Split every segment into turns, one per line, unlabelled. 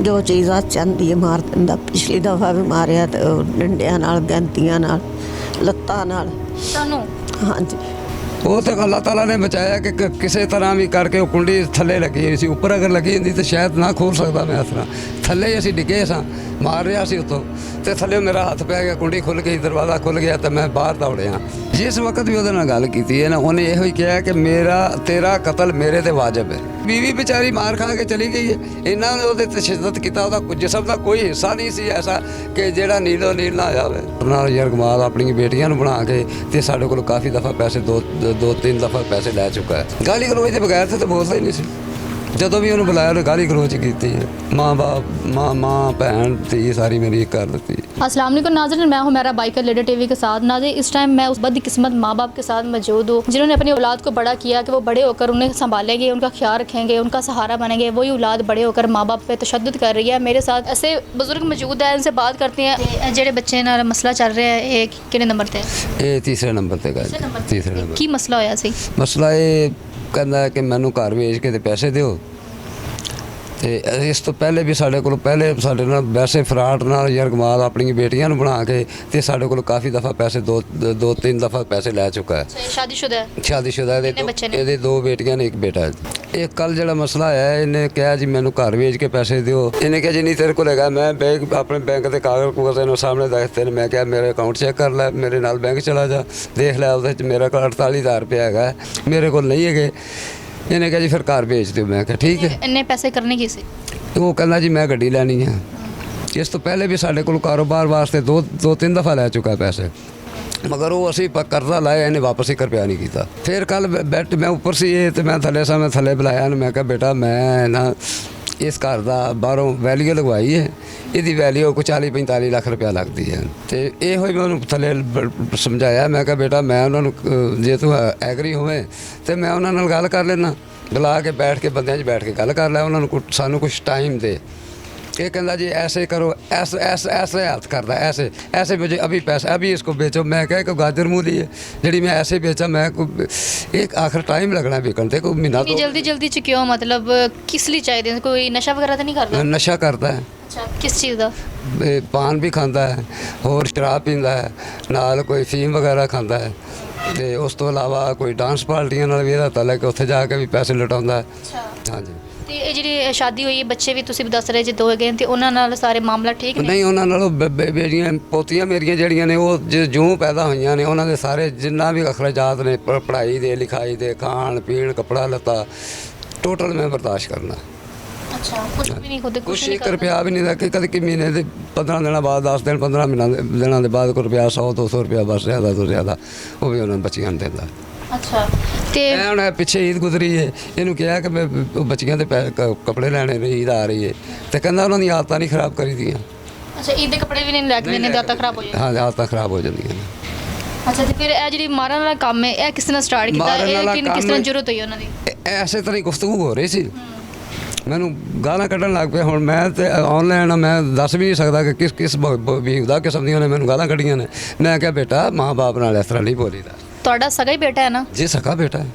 ਜੋ ਚੀਜ਼ ਹੱਥ 'ਚ ਆਉਂਦੀ ਹੈ ਮਾਰ ਦਿੰਦਾ। ਪਿਛਲੀ ਦਫਾ ਵੀ ਮਾਰਿਆ ਤੇ ਉਹ ਡੰਡਿਆਂ ਨਾਲ, ਗੈਂਤੀਆਂ ਨਾਲ, ਲੱਤਾਂ ਨਾਲ।
ਤੁਹਾਨੂੰ
ਹਾਂਜੀ
ਉਹ ਤਾਂ ਅੱਲਾਹ ਤਾਲਾ ਨੇ ਬਚਾਇਆ ਕਿ ਕਿਸੇ ਤਰ੍ਹਾਂ ਵੀ ਕਰਕੇ ਉਹ ਕੁੰਡੀ ਥੱਲੇ ਲੱਗੀ ਹੋਈ ਸੀ। ਉੱਪਰ ਅਗਰ ਲੱਗੀ ਹੁੰਦੀ ਤਾਂ ਸ਼ਾਇਦ ਨਾ ਖੋਲ ਸਕਦਾ ਮੈਂ। ਇਸ ਤਰ੍ਹਾਂ ਥੱਲੇ ਹੀ ਅਸੀਂ ਡਿੱਗੇ ਸਾਂ, ਮਾਰ ਰਿਹਾ ਸੀ ਉੱਤੋਂ ਤੇ ਥੱਲੇ ਮੇਰਾ ਹੱਥ ਪੈ ਗਿਆ, ਕੁੰਡੀ ਖੁੱਲ ਗਈ, ਦਰਵਾਜ਼ਾ ਖੁੱਲ ਗਿਆ ਤਾਂ ਮੈਂ ਬਾਹਰ ਦੌੜਿਆ। ਜਿਸ ਵਕਤ ਵੀ ਉਹਦੇ ਨਾਲ ਗੱਲ ਕੀਤੀ ਹੈ ਨਾ, ਉਹਨੇ ਇਹੋ ਹੀ ਕਿਹਾ ਕਿ ਤੇਰਾ ਕਤਲ ਮੇਰੇ ਤੇ ਵਾਜਬ ਹੈ। ਬੀਵੀ ਵਿਚਾਰੀ ਮਾਰ ਖਾ ਕੇ ਚਲੀ ਗਈ ਹੈ। ਇਹਨਾਂ ਨੇ ਉਹਦੇ ਤੇ ਸ਼ਿੱਦਤ ਕੀਤਾ, ਉਹਦਾ ਜਿਸਮ ਦਾ ਕੋਈ ਹਿੱਸਾ ਨਹੀਂ ਸੀ ਐਸਾ ਕਿ ਜਿਹੜਾ ਨੀਲੋ ਨੀਲ ਨਾ ਜਾਵੇ। ਨਾਲ ਯਰਗਮਾਲ ਆਪਣੀ ਬੇਟੀਆਂ ਨੂੰ ਬਣਾ ਕੇ ਤੇ ਸਾਡੇ ਕੋਲ ਕਾਫੀ ਦਫਾ ਪੈਸੇ ਦੋ ਤਿੰਨ ਦਫਾ ਪੈਸੇ ਲੈ ਚੁੱਕਾ ਹੈ। ਗਾਲੀ ਗਲੋਚ ਦੇ ਬਗੈਰ ਤਾਂ ਬੋਲਦਾ ਹੀ ਨਹੀਂ ਸੀ। ਜਦੋਂ ਵੀ ਉਹਨੂੰ ਬੁਲਾਇਆ ਉਹਨੇ ਗਾਲੀ ਗਲੋਚ ਕੀਤੀ है। माँ बाप माँ बहन थी सारी मेरी कर देती।
अस्सलाम वालेकुम नाज़रीन, मैं हूं मेरा बाइकर लीडर टीवी के साथ। नाज़रीन, इस टाइम मैं उस बदकिस्मत माँ बाप के साथ मौजूद हूँ जिन्होंने अपनी औलाद को बड़ा किया कि वो बड़े होकर उन्हें संभालेंगे, उनका ख्याल रखेंगे, उनका सहारा बनेंगे। वही औलाद बड़े होकर माँ बाप पे तशद्दुद कर रही है। मेरे साथ ऐसे बुजुर्ग मौजूद है, इनसे बात करते हैं। जेडे बच्चे नाल मसला चल रहा है, ये किहड़े नंबर ते?
ये तीसरे नंबर ते गल। तीसरे नंबर
की मसला होया सी?
मसला ये कहंदा कि मैनू घर भेज के ते पैसे दिओ। ਤੇ ਇਸ ਤੋਂ ਪਹਿਲੇ ਵੀ ਸਾਡੇ ਕੋਲ ਸਾਡੇ ਨਾਲ ਵੈਸੇ ਫਰਾਡ ਨਾਲ ਯਰਗਮਾਲ ਆਪਣੀ ਬੇਟੀਆਂ ਨੂੰ ਬਣਾ ਕੇ ਤੇ ਸਾਡੇ ਕੋਲ ਕਾਫੀ ਦਫਾ ਪੈਸੇ ਦੋ ਤਿੰਨ ਦਫਾ ਪੈਸੇ ਲੈ ਚੁੱਕਾ ਹੈ। ਸ਼ਾਦੀशुदा ਇਹਦੇ ਦੋ ਬੇਟੀਆਂ ਨੇ, ਇੱਕ ਬੇਟਾ ਹੈ। ਇਹ ਕੱਲ ਜਿਹੜਾ ਮਸਲਾ ਹੈ, ਇਹਨੇ ਕਿਹਾ ਜੀ ਮੈਨੂੰ ਘਰ ਵੇਚ ਕੇ ਪੈਸੇ ਦਿਓ। ਇਹਨੇ ਕਿਹਾ ਜੀ ਨਹੀਂ ਤੇਰੇ ਕੋਲ ਹੈਗਾ। ਮੈਂ ਆਪਣੇ ਬੈਂਕ ਦੇ ਕਾਗਜ਼ ਨੂੰ ਸਾਹਮਣੇ ਦੱਸਦੇ ਨੇ। ਮੈਂ ਕਿਹਾ ਮੇਰੇ ਅਕਾਊਂਟ ਚੈੱਕ ਕਰ ਲੈ, ਮੇਰੇ ਨਾਲ ਬੈਂਕ ਚਲਾ ਜਾ, ਦੇਖ ਲੈ ਉਹਦੇ 'ਚ ਮੇਰਾ ਕੋਲ 48,000 ਰੁਪਇਆ ਹੈਗਾ, ਮੇਰੇ ਕੋਲ ਨਹੀਂ ਹੈਗੇ। ਇਹਨੇ ਕਿਹਾ ਜੀ ਫਿਰ ਘਰ ਵੇਚ ਦਿਓ। ਮੈਂ ਕਿਹਾ ਠੀਕ ਹੈ।
ਇੰਨੇ ਪੈਸੇ ਕਰਨੇ ਕੀ ਸੀ? ਉਹ
ਕਹਿੰਦਾ ਜੀ ਮੈਂ ਗੱਡੀ ਲੈਣੀ ਹੈ। ਇਸ ਤੋਂ ਪਹਿਲੇ ਵੀ ਸਾਡੇ ਕੋਲ ਕਾਰੋਬਾਰ ਵਾਸਤੇ ਦੋ ਤਿੰਨ ਦਫਾ ਲੈ ਚੁੱਕਾ ਪੈਸੇ, ਮਗਰ ਉਹ ਅਸੀਂ ਕਰਜ਼ਾ ਲਾਇਆ, ਇਹਨੇ ਵਾਪਸ 1 ਰੁਪਇਆ ਨਹੀਂ ਕੀਤਾ। ਫਿਰ ਕੱਲ ਬੈਠ ਮੈਂ ਉੱਪਰ ਸੀ ਤੇ ਮੈਂ ਥੱਲੇ ਸਾਂ। ਮੈਂ ਥੱਲੇ ਬੁਲਾਇਆ ਇਹਨੂੰ। ਮੈਂ ਕਿਹਾ ਬੇਟਾ ਮੈਂ ਨਾ ਇਸ ਘਰ ਦਾ ਬਾਹਰੋਂ ਵੈਲਿਊ ਲਗਵਾਈ ਹੈ, ਇਹਦੀ ਵੈਲਿਊ ਕੋਈ 40-45 ਲੱਖ ਰੁਪਇਆ ਲੱਗਦੀ ਹੈ। ਤੇ ਇਹੋ ਹੀ ਮੈਂ ਉਹਨੂੰ ਥੱਲੇ ਸਮਝਾਇਆ। ਮੈਂ ਕਿਹਾ ਬੇਟਾ ਮੈਂ ਉਹਨਾਂ ਨੂੰ ਜੇ ਤੂੰ ਐਗਰੀ ਹੋਵੇ ਤੇ ਮੈਂ ਉਹਨਾਂ ਨਾਲ ਗੱਲ ਕਰ ਲੈਣਾ, ਬੁਲਾ ਕੇ ਬੈਠ ਕੇ ਬੰਦਿਆਂ 'ਚ ਬੈਠ ਕੇ ਗੱਲ ਕਰ ਲੈ, ਉਹਨਾਂ ਨੂੰ ਸਾਨੂੰ ਕੁਛ ਟਾਈਮ ਦੇ। ये कहना जी ऐसे करो, ऐसे ऐसे ऐसे हाथ करता है, ऐसे ऐसे मुझे अभी पैसा अभी इसको बेचो। मैं कह को गाजर मूली है जी मैं ऐसे बेचा। मैं एक आखिर टाइम लगना बिकन थे, कोई महीना। तो
जल्दी जल्दी च क्यों, मतलब किस लिए चाहिए? कोई नशा वगैरह तो नहीं करता?
नशा करता है।
अच्छा, किस चीज़ का?
पान भी खाता है और शराब पींदा है, नाल कोई फीम वगैरह खाता है। ਤੇ ਉਸ ਤੋਂ ਇਲਾਵਾ ਕੋਈ ਡਾਂਸ ਪਾਰਟੀਆਂ ਨਾਲ ਵੀ ਇਹਦਾ ਤਲਕ, ਉੱਥੇ ਜਾ ਕੇ ਵੀ ਪੈਸੇ ਲੁਟਾਉਂਦਾ ਹੈ। ਹਾਂਜੀ।
ਤੇ ਇਹ ਜਿਹੜੀ ਸ਼ਾਦੀ ਹੋਈ ਹੈ, ਬੱਚੇ ਵੀ ਤੁਸੀਂ ਦੱਸ ਰਹੇ ਜੇ ਦੋ ਹੈਗੇ, ਤੇ ਉਹਨਾਂ ਨਾਲ ਸਾਰੇ ਮਾਮਲਾ ਠੀਕ ਨੇ?
ਨਹੀਂ, ਉਹਨਾਂ ਨਾਲੋਂ ਬੇੜੀਆਂ ਪੋਤੀਆਂ ਮੇਰੀਆਂ ਜਿਹੜੀਆਂ ਨੇ ਉਹ ਜਿਉਂ ਪੈਦਾ ਹੋਈਆਂ ਨੇ, ਉਹਨਾਂ ਦੇ ਸਾਰੇ ਜਿੰਨਾ ਵੀ ਅਖਰਾਜਾਤ ਨੇ ਪੜ੍ਹਾਈ ਦੇ, ਲਿਖਾਈ ਦੇ, ਖਾਣ ਪੀਣ, ਕੱਪੜਾ ਲੱਤਾ, ਟੋਟਲ ਮੈਂ ਬਰਦਾਸ਼ਤ ਕਰਨਾ।
अच्छा, कुछ भी नहीं खुद
कुछ 1 रुपया भी नहीं रखे। कभी कि महीने के 15 दिन बाद, 10 दिन 15 दिनों के बाद कोई रुपया 100-200 रुपया बस ज़्यादा तो ज़्यादा वो भी उन्होंने बच्चियां नहीं देता।
अच्छा, ते
ਹੁਣ ਪਿੱਛੇ ਈਦ ਗੁਜ਼ਰੀ ਹੈ, ਇਹਨੂੰ ਕਿਹਾ ਕਿ ਮੈਂ ਬੱਚੀਆਂ ਦੇ ਕੱਪੜੇ ਲੈਣੇ ਨੇ, ਈਦ ਆ ਰਹੀ ਹੈ, ਤੇ ਕਹਿੰਦਾ ਉਹਨਾਂ ਦੀ ਆਦਤਾਂ ਨਹੀਂ ਖਰਾਬ ਕਰੀ ਦੀਆਂ।
ਅੱਛਾ, ਈਦ ਦੇ ਕੱਪੜੇ ਵੀ ਨਹੀਂ ਲੈ ਕੇ ਦੇਣੇ, ਆਦਤਾਂ ਖਰਾਬ ਹੋ ਜਾਂਦੀਆਂ।
ਹਾਂ, ਆਦਤਾਂ ਖਰਾਬ ਹੋ ਜਾਂਦੀਆਂ ਨੇ।
ਅੱਛਾ, ਤੇ ਫਿਰ ਇਹ ਜਿਹੜੀ ਮਾਰਨ ਵਾਲਾ ਕੰਮ ਹੈ, ਇਹ ਕਿਸ ਨੇ ਸਟਾਰਟ ਕੀਤਾ? ਇਹ ਕਿਸ ਤਰ੍ਹਾਂ ਜ਼ਰੂਰਤ ਹੋਈ ਉਹਨਾਂ ਦੀ?
ਐਸੇ ਤਰ੍ਹਾਂ ਹੀ ਗੁਫ਼ਤਗੂ ਹੋ ਰਹੀ ਸੀ, ਮੈਨੂੰ ਗਾਲਾਂ ਕੱਢਣ ਲੱਗ ਪਿਆ। ਹੁਣ ਮੈਂ ਤੇ ਆਨਲਾਈਨ ਮੈਂ ਦੱਸ ਵੀ ਨਹੀਂ ਸਕਦਾ ਕਿ ਕਿਸ ਬੇਹੂਦਾ ਕਿਸਮ ਦੀਆਂ ਨੇ ਮੈਨੂੰ ਗਾਲਾਂ ਕੱਢੀਆਂ ਨੇ। ਮੈਂ ਕਿਹਾ ਬੇਟਾ ਮਾਂ ਬਾਪ ਨਾਲ ਇਸ ਤਰ੍ਹਾਂ ਨਹੀਂ ਬੋਲੀਦਾ।
ਤੁਹਾਡਾ ਸਗਾ ਹੀ ਬੇਟਾ ਹੈ ਨਾ?
ਜੀ ਸਗਾ ਬੇਟਾ ਹੈ।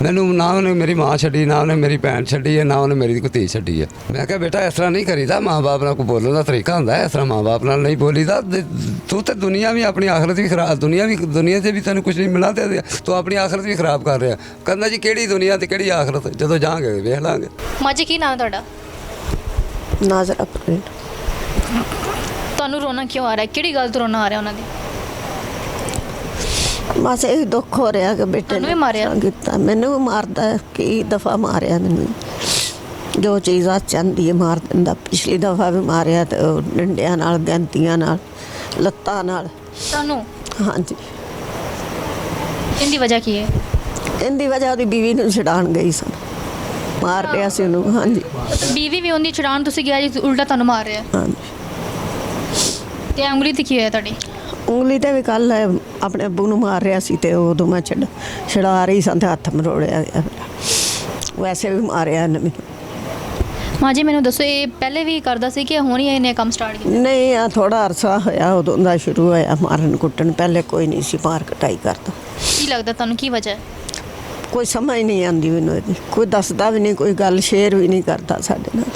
ਮੈਨੂੰ ਨਾ ਉਹਨੇ ਮੇਰੀ ਮਾਂ ਛੱਡੀ, ਨਾ ਉਹਨੇ ਮੇਰੀ ਭੈਣ ਛੱਡੀ ਹੈ, ਨਾ ਉਹਨੇ ਮੇਰੀ ਕੋਈ ਧੀ ਛੱਡੀ ਹੈ। ਮੈਂ ਕਿਹਾ ਬੇਟਾ ਇਸ ਤਰ੍ਹਾਂ ਨਹੀਂ ਕਰੀਦਾ, ਮਾਂ ਬਾਪ ਨਾਲ ਕੋਈ ਬੋਲਣ ਦਾ ਤਰੀਕਾ ਹੁੰਦਾ ਹੈ, ਇਸ ਤਰ੍ਹਾਂ ਮਾਂ ਬਾਪ ਨਾਲ ਨਹੀਂ ਬੋਲੀਦਾ। ਤੂੰ ਤਾਂ ਦੁਨੀਆ ਵੀ ਆਪਣੀ ਆਖਰਤ ਵੀ ਖਰਾਬ, ਦੁਨੀਆ 'ਤੇ ਵੀ ਤੈਨੂੰ ਕੁਝ ਨਹੀਂ ਮਿਲਣਾ ਤੇ ਤੂੰ ਆਪਣੀ ਆਖਰਤ ਵੀ ਖਰਾਬ ਕਰ ਰਿਹਾ। ਕਹਿੰਦਾ ਜੀ ਕਿਹੜੀ ਦੁਨੀਆ ਤੇ ਕਿਹੜੀ ਆਖਰਤ, ਜਦੋਂ ਜਾਵਾਂਗੇ ਵੇਖ ਲਾਂਗੇ।
ਮਾਂ ਜੀ ਕੀ ਨਾਮ ਹੈ ਤੁਹਾਡਾ?
ਨਾਜ਼ਰਾ ਪਰਵੀਨ।
ਤੁਹਾਨੂੰ ਰੋਣਾ ਕਿਉਂ ਆ ਰਿਹਾ? ਕਿਹੜੀ ਗੱਲ ਤੋਂ ਰੋਣਾ ਆ ਰਿਹਾ ਉਹਨਾਂ ਦੀ?
ਬਸ ਇਹ ਦੁੱਖ ਹੋ ਰਿਹਾ ਕਿ ਬੇਟੇ
ਤੁਹਾਨੂੰ ਵੀ ਮਾਰਿਆ?
ਕੀਤਾ, ਮੈਨੂੰ ਵੀ ਮਾਰਦਾ, ਕਈ ਦਫਾ ਮਾਰਿਆ ਮੈਨੂੰ। ਜੋ ਚੀਜ਼ ਹੱਥ 'ਚ ਆਉਂਦੀ ਹੈ ਮਾਰ ਦਿੰਦਾ। ਪਿਛਲੀ ਦਫਾ ਵੀ ਮਾਰਿਆ ਤੇ ਉਹ ਡੰਡਿਆਂ ਨਾਲ, ਗੈਂਤੀਆਂ ਨਾਲ, ਲੱਤਾਂ ਨਾਲ।
ਤੁਹਾਨੂੰ?
ਹਾਂਜੀ।
ਇਹਦੀ ਵਜ੍ਹਾ ਕੀ ਹੈ?
ਇਹਦੀ ਵਜ੍ਹਾ ਉਹਦੀ ਬੀਵੀ ਨੂੰ ਛਡਾਉਣ ਗਈ ਸਨ, ਮਾਰ ਰਿਹਾ ਸੀ ਉਹਨੂੰ। ਹਾਂਜੀ।
ਬੀਵੀ ਵੀ ਉਹਦੀ ਛਡਾਉਣ ਤੁਸੀਂ ਗਿਆ ਜੀ, ਉਲਟਾ ਤੁਹਾਨੂੰ ਮਾਰ ਰਿਹਾ?
ਹਾਂਜੀ।
ਤੇ ਉਂਗਲੀ ਤੇ ਕੀ ਹੋਇਆ ਤੁਹਾਡੀ?
ਉਂਗਲੀ ਤੇ ਵੀ ਕੱਲ ਆਪਣੇ ਅੱਬੂ ਨੂੰ ਮਾਰ ਰਿਹਾ ਸੀ ਤੇ ਉਦੋਂ ਮੈਂ ਛਡਾ ਰਹੀ ਸਾਂ ਤੇ ਹੱਥ ਮਰੋੜਿਆ ਗਿਆ। ਵੈਸੇ ਵੀ ਮਾਰਿਆ ਇਹਨੇ ਮੈਨੂੰ।
ਮਾਂ ਜੀ ਮੈਨੂੰ ਦੱਸੋ, ਇਹ ਪਹਿਲੇ ਵੀ ਕਰਦਾ ਸੀ ਕਿ ਹੁਣ ਹੀ ਇਹਨੇ ਕੰਮ ਸਟਾਰਟ ਕੀਤਾ?
ਨਹੀਂ, ਆ ਥੋੜਾ ਅਰਸਾ ਹੋਇਆ ਉਦੋਂ ਦਾ ਸ਼ੁਰੂ ਹੋਇਆ ਮਾਰਨ ਕੁੱਟਣ। ਪਹਿਲੇ ਕੋਈ ਨਹੀਂ ਸੀ ਮਾਰ ਕਟਾਈ ਕਰਦਾ।
ਕੀ ਲੱਗਦਾ ਤੁਹਾਨੂੰ ਕੀ ਵਜ੍ਹਾ ਹੈ?
ਕੋਈ ਸਮਝ ਨਹੀਂ ਆਉਂਦੀ ਮੈਨੂੰ ਇਹਦੀ, ਕੋਈ ਦੱਸਦਾ ਵੀ ਨਹੀਂ, ਕੋਈ ਗੱਲ ਸ਼ੇਅਰ ਵੀ ਨਹੀਂ ਕਰਦਾ ਸਾਡੇ ਨਾਲ।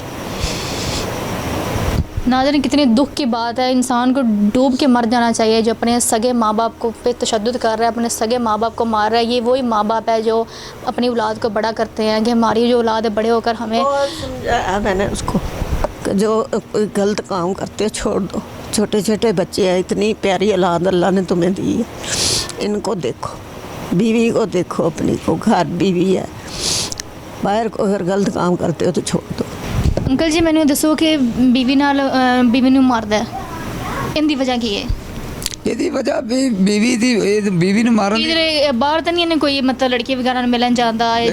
नाज़रीन, कितनी दुख की बात है। इंसान को डूब के मर जाना चाहिए जो अपने सगे माँ बाप को पे तशद्दुद कर रहा है, अपने सगे माँ बाप को मार रहा है। ये वही माँ बाप है जो अपनी औलाद को बड़ा करते हैं कि हमारी जो औलाद है बड़े होकर हमें।
बहुत समझाया मैंने उसको कि जो कोई गलत काम करते हो छोड़ दो, छोटे छोटे बच्चे हैं, इतनी प्यारी औलाद अल्लाह ने तुम्हें दी है, इनको देखो, बीवी को देखो, अपनी को घर बीवी है, बाहर को अगर गलत काम करते हो तो छोड़ दो।
अंकल जी मैंने दसो कि बीवी नाल बीवी नूं मारदा है, इनकी वजह की है?
ਇਹਦੀ ਵਜ੍ਹਾ ਵੀ ਬੀਵੀ ਨੂੰ ਮਾਰਨ ਦੀ
किधर बाहर तो नहीं इन्हें कोई मतलब लड़की वगैरह नूं मिलन जाता है?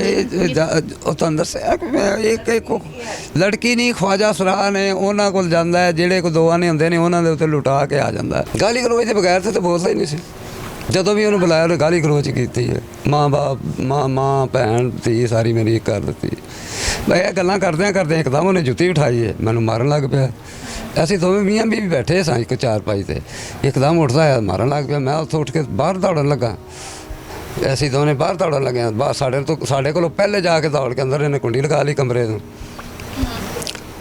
ਉਹ ਤੁਹਾਨੂੰ ਦੱਸਿਆ ਕਿ ਮੈਂ ਇੱਕ ਲੜਕੀ ਨਹੀਂ ਖਵਾਜਾ ਸਰਾਹ ਨੇ ਉਹਨਾਂ ਕੋਲ ਜਾਂਦਾ ਹੈ, ਜਿਹੜੇ ਕੋ ਦੋਆਂ ਨੇ ਹੁੰਦੇ ਨੇ ਉਹਨਾਂ ਦੇ ਉੱਤੇ ਲੁਟਾ ਕੇ ਆ ਜਾਂਦਾ ਹੈ। ਗਾਲੀ ਗਲੋਚ ਦੇ ਬਗੈਰ ਤਾਂ ਬੋਲਦਾ ਹੀ ਨਹੀਂ ਸੀ। ਜਦੋਂ ਵੀ ਉਹਨੂੰ ਬੁਲਾਇਆ ਉਹਨੇ ਗਾਲੀ ਗਲੋਚ ਕੀਤੀ ਹੈ। ਮਾਂ ਭੈਣ ਧੀ ਸਾਰੀ ਮੇਰੀ ਕਰ ਦਿੱਤੀ। ਮੈਂ ਇਹ ਗੱਲਾਂ ਕਰਦਿਆਂ ਇੱਕਦਮ ਉਹਨੇ ਜੁੱਤੀ ਉਠਾਈ ਹੈ, ਮੈਨੂੰ ਮਾਰਨ ਲੱਗ ਪਿਆ। ਅਸੀਂ ਦੋਵੇਂ ਮੀਆਂ ਬੀਵੀ ਬੈਠੇ ਸਾਂ ਇੱਕ ਚਾਰਪਾਈ ਤੇ, ਇੱਕਦਮ ਉੱਠਦਾ ਆ ਮਾਰਨ ਲੱਗ ਪਿਆ। ਮੈਂ ਉੱਥੋਂ ਉੱਠ ਕੇ ਬਾਹਰ ਦੌੜਨ ਲੱਗਾ। ਅਸੀਂ ਦੋਨੇ ਬਾਹਰ ਦੌੜਨ ਲੱਗੇ। ਬਾਹਰ ਸਾਡੇ ਕੋਲੋਂ ਪਹਿਲੇ ਜਾ ਕੇ ਦੌੜ ਕੇ ਅੰਦਰ ਇਹਨੇ ਕੁੰਡੀ ਲਗਾ ਲਈ ਕਮਰੇ ਨੂੰ।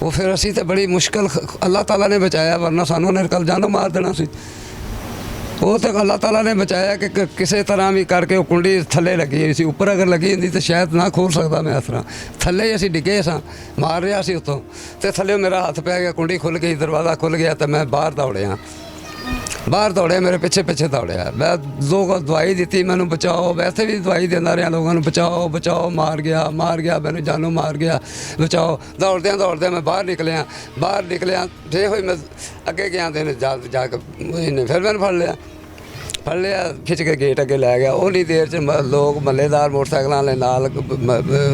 ਉਹ ਫਿਰ ਅਸੀਂ ਤਾਂ ਬੜੀ ਮੁਸ਼ਕਲ ਅੱਲਾਹ ਤਾਲਾ ਨੇ ਬਚਾਇਆ, ਵਰਨਾ ਸਾਨੂੰ ਉਹਨੇ ਕੱਲ੍ਹ ਜਾਨੋਂ ਮਾਰ ਦੇਣਾ ਸੀ। ਉਹ ਤਾਂ ਅੱਲਾਹ ਤਾਲਾ ਨੇ ਬਚਾਇਆ ਕਿ ਕਿਸੇ ਤਰ੍ਹਾਂ ਵੀ ਕਰਕੇ ਉਹ ਕੁੰਡੀ ਥੱਲੇ ਲੱਗੀ ਹੋਈ ਸੀ। ਉੱਪਰ ਅਗਰ ਲੱਗੀ ਹੁੰਦੀ ਤਾਂ ਸ਼ਾਇਦ ਨਾ ਖੋਲ੍ਹ ਸਕਦਾ ਮੈਂ ਇਸ ਤਰ੍ਹਾਂ। ਥੱਲੇ ਹੀ ਅਸੀਂ ਡਿੱਗੇ ਸਾਂ, ਮਾਰ ਰਿਹਾ ਸੀ ਉੱਤੋਂ, ਅਤੇ ਥੱਲੇ ਮੇਰਾ ਹੱਥ ਪੈ ਗਿਆ, ਕੁੰਡੀ ਖੁੱਲ੍ਹ ਗਈ, ਦਰਵਾਜ਼ਾ ਖੁੱਲ੍ਹ ਗਿਆ ਅਤੇ ਮੈਂ ਬਾਹਰ ਦੌੜਿਆ। ਮੇਰੇ ਪਿੱਛੇ ਦੌੜਿਆ। ਮੈਂ ਦਵਾਈ ਦਿੱਤੀ, ਮੈਨੂੰ ਬਚਾਓ। ਵੈਸੇ ਵੀ ਦਵਾਈ ਦਿੰਦਾ ਰਿਹਾ ਲੋਕਾਂ ਨੂੰ, ਬਚਾਓ, ਮਾਰ ਗਿਆ, ਮੈਨੂੰ ਜਾਨੋਂ ਮਾਰ ਗਿਆ, ਬਚਾਓ। ਦੌੜਦਿਆਂ ਮੈਂ ਬਾਹਰ ਨਿਕਲਿਆ। ਜੇ ਹੋਈ ਮੈਂ ਅੱਗੇ ਗਿਆ ਤੇ ਇਹਨੇ ਜਾ ਕੇ ਇਹਨੇ ਫਿਰ ਮੈਨੂੰ ਫੜ ਲਿਆ, ਖਿੱਚ ਕੇ ਗੇਟ ਅੱਗੇ ਲੈ ਗਿਆ। ਉਨੀ ਦੇਰ 'ਚ ਲੋਕ ਮਹੱਲੇਦਾਰ ਮੋਟਰਸਾਈਕਲਾਂ ਵਾਲੇ ਨਾਲ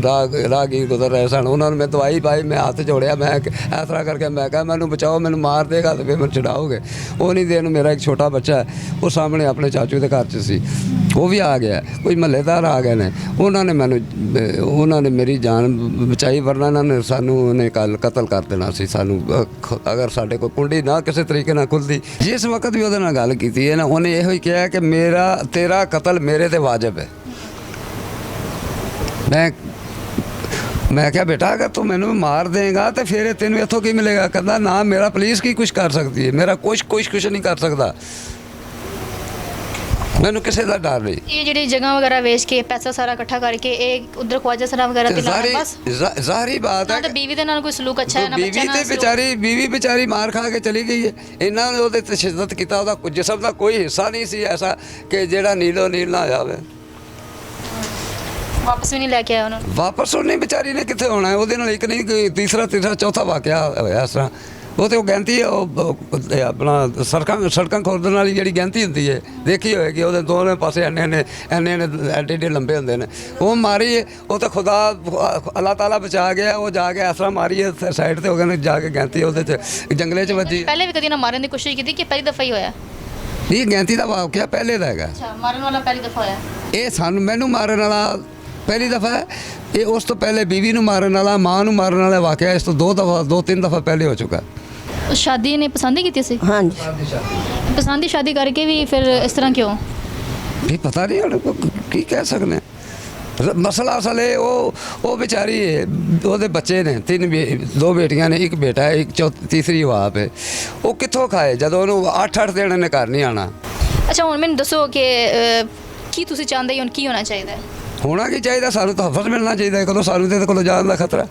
ਰਾਹਗੀਰ ਗੁਜ਼ਰ ਰਹੇ ਸਨ। ਉਹਨਾਂ ਨੂੰ ਮੈਂ ਦਵਾਈ ਪਾਈ, ਮੈਂ ਹੱਥ ਜੋੜਿਆ, ਮੈਂ ਇਸ ਤਰ੍ਹਾਂ ਕਰਕੇ ਮੈਂ ਕਿਹਾ ਮੈਨੂੰ ਬਚਾਓ, ਮੈਨੂੰ ਮਾਰ ਦੇਗਾ ਤੇ ਫਿਰ ਮੈਨੂੰ ਛਡਾਓਗੇ। ਉਨੀ ਦੇਰ ਨੂੰ ਮੇਰਾ ਇੱਕ ਛੋਟਾ ਬੱਚਾ ਉਹ ਸਾਹਮਣੇ ਆਪਣੇ ਚਾਚੂ ਦੇ ਘਰ 'ਚ ਸੀ, ਉਹ ਵੀ ਆ ਗਿਆ। ਕੋਈ ਮਹੱਲੇਦਾਰ ਆ ਗਏ ਨੇ, ਉਹਨਾਂ ਨੇ ਮੇਰੀ ਜਾਨ ਬਚਾਈ, ਵਰਨਾ ਇਹਨਾਂ ਨੇ ਸਾਨੂੰ ਉਹਨੇ ਕਤਲ ਕਰ ਦੇਣਾ ਸੀ ਸਾਨੂੰ ਅਗਰ ਸਾਡੇ ਕੋਲ ਕੁੰਡੀ ਨਾ ਕਿਸੇ ਤਰੀਕੇ ਨਾਲ ਖੁੱਲ੍ਹਦੀ। ਜਿਸ ਵਕਤ ਵੀ ਉਹਦੇ ਨਾਲ ਗੱਲ ਕੀਤੀ ਹੈ ਨਾ, ਉਹਨੇ ਇਹੋ ਹੀ ਕਿਹਾ ਕਿ ਤੇਰਾ ਕਤਲ ਮੇਰੇ ਤੇ ਵਾਜਬ ਹੈ। ਮੈਂ ਕਿਹਾ ਬੇਟਾ ਅਗਰ ਤੂੰ ਮੈਨੂੰ ਮਾਰ ਦੇਗਾ ਤਾਂ ਫਿਰ ਤੈਨੂੰ ਇੱਥੋਂ ਕੀ ਮਿਲੇਗਾ? ਕਹਿੰਦਾ ਨਾ, ਮੇਰਾ ਪੁਲਿਸ ਕੀ ਕੁਛ ਕਰ ਸਕਦੀ ਹੈ, ਮੇਰਾ ਕੁਛ ਨਹੀਂ ਕਰ ਸਕਦਾ, ਮੈਨੂੰ ਕਿਸੇ ਦਾ ਡਰ ਨਹੀਂ।
ਇਹ ਜਿਹੜੀ ਜਗ੍ਹਾ ਵਗੈਰਾ ਵੇਚ ਕੇ ਪੈਸਾ ਸਾਰਾ ਇਕੱਠਾ ਕਰਕੇ ਇਹ ਉਧਰ ਖਵਾਜਾ ਸਰਾ ਵਗੈਰਾ ਤੇ ਲਾਣਾ ਬਸ
ਜ਼ਾਹਰੀ ਬਾਤ ਹੈ।
ਤਾਂ ਬੀਵੀ ਦੇ ਨਾਲ ਕੋਈ ਸਲੂਕ ਅੱਛਾ ਹੈ ਨਾ, ਬੱਚਾ ਨਾਲ
ਬੀਵੀ ਵਿਚਾਰੀ ਮਾਰ ਖਾ ਕੇ ਚਲੀ ਗਈ ਹੈ। ਇਹਨਾਂ ਨੇ ਉਹਦੇ ਤਸ਼ੱਦਦ ਕੀਤਾ, ਉਹਦਾ ਜਿਸਮ ਦਾ ਕੋਈ ਹਿੱਸਾ ਨਹੀਂ ਸੀ ਐਸਾ ਕਿ ਜਿਹੜਾ ਨੀਲ ਨਾ ਜਾਵੇ।
ਵਾਪਸ ਵੀ ਨਹੀਂ ਲੈ ਕੇ ਆਇਆ ਉਹਨਾਂ ਨੂੰ।
ਵਾਪਸ ਉਹਨੇ ਵਿਚਾਰੀ ਨੇ ਕਿੱਥੇ ਹੋਣਾ? ਉਹਦੇ ਨਾਲ ਇੱਕ ਨਹੀਂ ਤੀਸਰਾ ਚੌਥਾ ਵਾਕਿਆ ਹੋਇਆ ਇਸ ਤਰ੍ਹਾਂ। ਉਹ ਤਾਂ ਉਹ ਗਿਣਤੀ ਉਹ ਆਪਣਾ ਸੜਕਾਂ ਖੋਲ੍ਹਣ ਵਾਲੀ ਜਿਹੜੀ ਗਿਣਤੀ ਹੁੰਦੀ ਹੈ, ਦੇਖੀ ਹੋਏਗੀ, ਉਹਦੇ ਦੋਵੇਂ ਪਾਸੇ ਐਨੇ ਐਡੇ ਲੰਬੇ ਹੁੰਦੇ ਨੇ। ਉਹ ਮਾਰੀ, ਉਹ ਤਾਂ ਖੁਦਾ ਅੱਲਾਹ ਤਾਲਾ ਬਚਾ ਗਿਆ। ਉਹ ਜਾ ਕੇ ਇਸ ਤਰ੍ਹਾਂ ਮਾਰੀ ਸਾਈਡ 'ਤੇ ਹੋ ਗਏ ਜਾ ਕੇ ਗਿਣਤੀ ਉਹਦੇ 'ਚ ਜੰਗਲੇ 'ਚ ਵੱਜੀ।
ਪਹਿਲੇ ਵੀ ਕਦੀ ਨਾ ਮਾਰਨ ਦੀ ਕੋਸ਼ਿਸ਼ ਕੀਤੀ ਕਿ ਪਹਿਲੀ ਦਫਾ ਹੀ ਹੋਇਆ?
ਇਹ ਗਿਣਤੀ ਦਾ ਵਾਕਿਆ ਪਹਿਲੇ ਦਾ ਹੈਗਾ।
ਅੱਛਾ, ਮਾਰਨ ਵਾਲਾ ਪਹਿਲੀ ਦਫਾ ਹੋਇਆ?
ਇਹ ਮੈਨੂੰ ਮਾਰਨ ਵਾਲਾ ਪਹਿਲੀ ਦਫਾ ਹੈ। ਇਹ ਉਸ ਤੋਂ ਪਹਿਲੇ ਬੀਵੀ ਨੂੰ ਮਾਰਨ ਵਾਲਾ, ਮਾਂ ਨੂੰ ਮਾਰਨ ਵਾਲਾ ਵਾਕਿਆ ਇਸ ਤੋਂ 2-3 ਦਫਾ ਪਹਿਲੇ ਹੋ ਚੁੱਕਾ।
ਸ਼ਾਦੀ ਨੇ ਪਸੰਦ ਹੀ ਕੀਤੀ ਸੀ?
ਹਾਂਜੀ,
ਪਸੰਦ ਦੀ ਸ਼ਾਦੀ ਕਰਕੇ ਵੀ ਫਿਰ ਇਸ ਤਰ੍ਹਾਂ ਕਿਉਂ?
ਇਹ ਪਤਾ ਨਹੀਂ ਹੁਣ ਕੀ ਕਹਿ ਸਕਦੇ। ਮਸਲਾ ਅਸਲ ਇਹ ਉਹ ਵਿਚਾਰੀ ਉਹਦੇ ਬੱਚੇ ਨੇ, 2 ਬੇਟੀਆਂ ਨੇ, ਇੱਕ ਬੇਟਾ ਹੈ, ਇੱਕ ਤੀਸਰੀ ਉਹ ਆਪ ਹੈ। ਉਹ ਕਿੱਥੋਂ ਖਾਏ ਜਦੋਂ ਉਹਨੂੰ 8 ਦਿਨ ਨੇ ਘਰ ਨਹੀਂ ਆਉਣਾ।
ਅੱਛਾ, ਹੁਣ ਮੈਨੂੰ ਦੱਸੋ ਕਿ ਕੀ ਤੁਸੀਂ ਚਾਹੁੰਦੇ ਹੋ, ਕੀ ਹੋਣਾ ਚਾਹੀਦਾ?
ਹੋਣਾ ਕੀ ਚਾਹੀਦਾ? ਸਾਨੂੰ ਤਾਂ ਹਫਜ਼ ਮਿਲਣਾ ਚਾਹੀਦਾ। ਕਦੋਂ ਸਾਨੂੰ ਤੇ ਕੋਲੋਂ ਜਾਣ ਦਾ ਖਤਰਾ।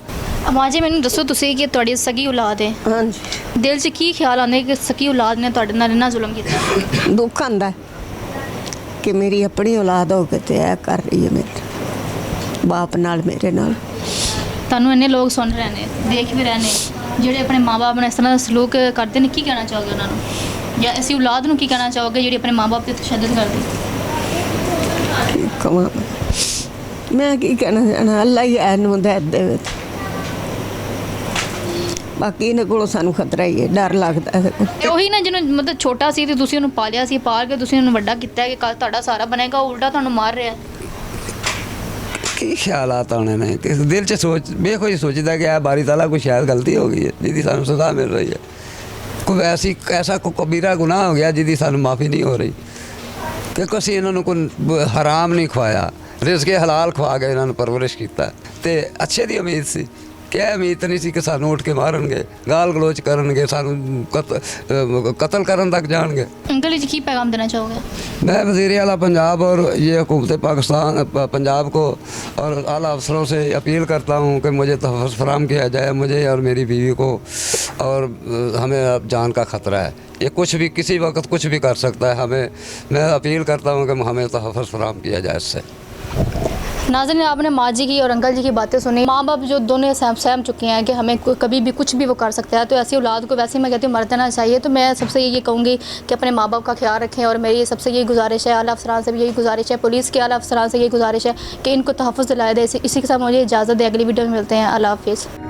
ਮਾਂ ਜੀ ਮੈਨੂੰ ਦੱਸੋ, ਤੁਸੀਂ ਕਿ ਤੁਹਾਡੀ ਸਗੀ ਔਲਾਦ ਹੈ,
ਹਾਂਜੀ,
ਦਿਲ 'ਚ ਕੀ ਖਿਆਲ ਆਉਂਦਾ ਕਿ ਸਗੀ ਔਲਾਦ ਨੇ ਤੁਹਾਡੇ ਨਾਲ ਇੰਨਾ ਜ਼ੁਲਮ ਕੀਤਾ?
ਦੁੱਖ ਆਉਂਦਾ ਕਿ ਮੇਰੀ ਆਪਣੀ ਔਲਾਦ ਹੋ ਕੇ ਤੇ ਇਹ ਕਰ ਰਹੀ ਹੈ ਮੇਰੇ ਬਾਪ ਨਾਲ, ਮੇਰੇ ਨਾਲ।
ਤੁਹਾਨੂੰ ਇੰਨੇ ਲੋਕ ਸੁਣ ਰਹੇ ਨੇ, ਦੇਖ ਵੀ ਰਹੇ ਨੇ, ਜਿਹੜੇ ਆਪਣੇ ਮਾਂ-ਬਾਪ ਨਾਲ ਇਸ ਤਰ੍ਹਾਂ ਦਾ ਸਲੂਕ ਕਰਦੇ ਨੇ, ਕੀ ਕਹਿਣਾ ਚਾਹੋਗੇ ਉਹਨਾਂ ਨੂੰ? ਜਾਂ ਅਸੀਂ ਔਲਾਦ ਨੂੰ ਕੀ ਕਹਿਣਾ ਚਾਹੋਗੇ ਜਿਹੜੀ ਆਪਣੇ ਮਾਂ-ਬਾਪ 'ਤੇ ਤਸ਼ੱਦਦ ਕਰਦੀ?
ਕੀ ਕਹਾਂ ਮੈਂ, ਕੀ ਕਹਿਣਾ ਚਾਹਣਾ? ਅੱਲਾ ਹੀ ਇਹਨੂੰ ਹਦਾਇਤ ਦੇਵੇ। ਬਾਕੀ ਇਹਨਾਂ ਕੋਲੋਂ ਸਾਨੂੰ ਖਤਰਾ ਹੀ ਹੈ, ਡਰ ਲੱਗਦਾ ਹੈ।
ਉਹੀ ਨਾ, ਜਿਹਨੂੰ ਮਤਲਬ ਛੋਟਾ ਸੀ ਤੇ ਤੁਸੀਂ ਉਹਨੂੰ ਪਾਲਿਆ ਸੀ, ਪਾਲ ਕੇ ਤੁਸੀਂ ਉਹਨੂੰ ਵੱਡਾ ਕੀਤਾ ਕਿ ਕੱਲ੍ਹ ਤੁਹਾਡਾ ਸਹਾਰਾ ਬਣੇਗਾ, ਉਹ ਉਲਟਾ ਤੁਹਾਨੂੰ ਮਾਰ ਰਿਹਾ।
ਕੀ ਖਿਆਲਾਤ ਆਉਣੇ ਨੇ ਕਿ ਦਿਲ 'ਚ ਕੋਈ ਸੋਚਦਾ ਕਿ ਇਹ ਬਾਰੀ ਤਾਲਾ ਕੋਈ ਸ਼ਾਇਦ ਗਲਤੀ ਹੋ ਗਈ ਹੈ ਜਿਹਦੀ ਸਾਨੂੰ ਸਜ਼ਾ ਮਿਲ ਰਹੀ ਹੈ, ਕੋਈ ਐਸਾ ਕਬੀਰਾ ਗੁਨਾਹ ਹੋ ਗਿਆ ਜਿਹਦੀ ਸਾਨੂੰ ਮਾਫੀ ਨਹੀਂ ਹੋ ਰਹੀ। ਕਿਉਂਕਿ ਅਸੀਂ ਇਹਨਾਂ ਨੂੰ ਕੋਈ ਹਰਾਮ ਨਹੀਂ ਖਵਾਇਆ, ਰਿਜ਼ਕ ਹਲਾਲ ਖਵਾ ਕੇ ਇਹਨਾਂ ਨੂੰ ਪਰਵਰਿਸ਼ ਕੀਤਾ ਤੇ ਅੱਛੇ ਦੀ ਉਮੀਦ ਸੀ। क्या उम्मीद नहीं सी कि सानू उठ के मारनगे, गाल गलोच करनगे, सानू कत्ल करन तक जाएंगे।
अंकल जी की पैगाम देना चाहोगे?
मैं वज़ीर आला पंजाब और ये हुकूमत पाकिस्तान पंजाब को और आला अफसरों से अपील करता हूँ कि मुझे तहफ़्फ़ुज़ फराहम किया जाए, मुझे और मेरी बीवी को। और हमें अब जान का ख़तरा है, ये कुछ भी किसी वक्त कुछ भी कर सकता है। मैं अपील करता हूँ कि हमें तहफ़्फ़ुज़ फराहम किया जाए इससे।
नाज़रीन, आपने माँ जी की और अंकल जी की बातें सुनी। माँ बाप जो दोनों सहम चुके हैं कि हमें कभी भी कुछ भी वो कर सकता है, तो ऐसी औलाद को वैसे ही मैं कहती हूँ मर देना चाहिए। तो मैं सबसे ये कहूँगी कि अपने माँ बाप का ख्याल रखें, और मेरी सबसे यही गुजारिश है, आला अफसरान से भी यही गुजारिश है, पुलिस के आला अफसरान से यही गुजारिश है कि इनको तहफ़्फ़ुज़ दिलाया दे। इसी के साथ मुझे इजाज़त दे, अगली वीडियो में मिलते हैं। अल्लाह हाफ़िज़।